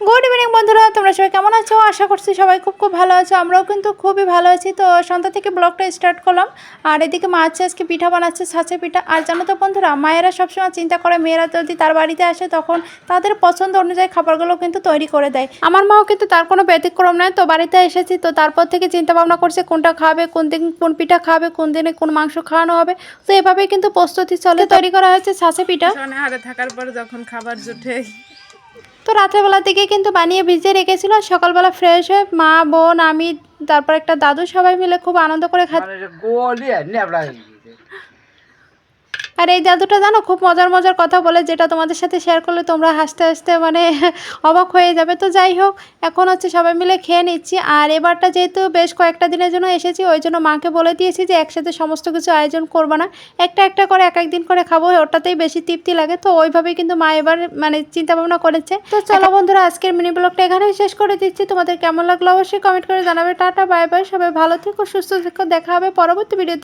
Good evening বন্ধুরা, তোমরা সবাই কেমন আছো? আশা করছি সবাই খুব খুব ভালো আছো। আমরাও কিন্তু খুবই ভালো আছি। তো সন্ধ্যা থেকে ব্লগটা স্টার্ট করলাম। আর এদিকে মা হচ্ছে আজকে পিঠা বানাচ্ছে, ছাঁচে পিঠা। আর জানো তো বন্ধুরা, মায়েরা সবসময় চিন্তা করে মেয়েরা যদি তার বাড়িতে আসে তখন তাদের পছন্দ অনুযায়ী খাবারগুলো কিন্তু তৈরি করে দেয়। আমার মাও কিন্তু তার কোনো ব্যতিক্রম নয়। তো বাড়িতে এসেছি, তো তারপর থেকে চিন্তা ভাবনা করছে কোনটা খাবে, কোন দিন কোন পিঠা খাবে, কোন দিনে কোন মাংস খাওয়ানো হবে। তো এভাবেই কিন্তু প্রস্তুতি চলে। তৈরি করা হয়েছে ছাঁচে পিঠা। হারে থাকার পর যখন খাবার জোটে তো রাত্রেবেলার দিকে কিন্তু বানিয়ে ভিজিয়ে রেখেছিল। সকালবেলা ফ্রেশ হয়ে মা, বোন, আমি, তারপর একটা দাদু সবাই মিলে খুব আনন্দ করে আর এই দাদুটা জানো খুব মজার মজার কথা বলে, যেটা তোমাদের সাথে শেয়ার করলে তোমরা হাসতে হাসতে মানে অবাক হয়ে যাবে। তো যাই হোক, এখন হচ্ছে সবাই মিলে খেয়ে নিচ্ছি। আর এবারটা যেহেতু বেশ কয়েকটা দিনের জন্য এসেছি, ওই জন্য মাকে বলে দিয়েছি যে একসাথে সমস্ত কিছু আয়োজন করবো না, একটা একটা করে এক একদিন করে খাবো, ওটাতেই বেশি তৃপ্তি লাগে। তো ওইভাবেই কিন্তু মা এবার মানে চিন্তা ভাবনা করেছে। তো চলো বন্ধুরা, আজকের মিনি ব্লগটা এখানেই শেষ করে দিচ্ছি। তোমাদের কেমন লাগলো অবশ্যই কমেন্ট করে জানাবে। টাটা, বাই বাই, সবাই ভালো থেকো, সুস্থ থেকো। দেখা হবে পরবর্তী ভিডিও।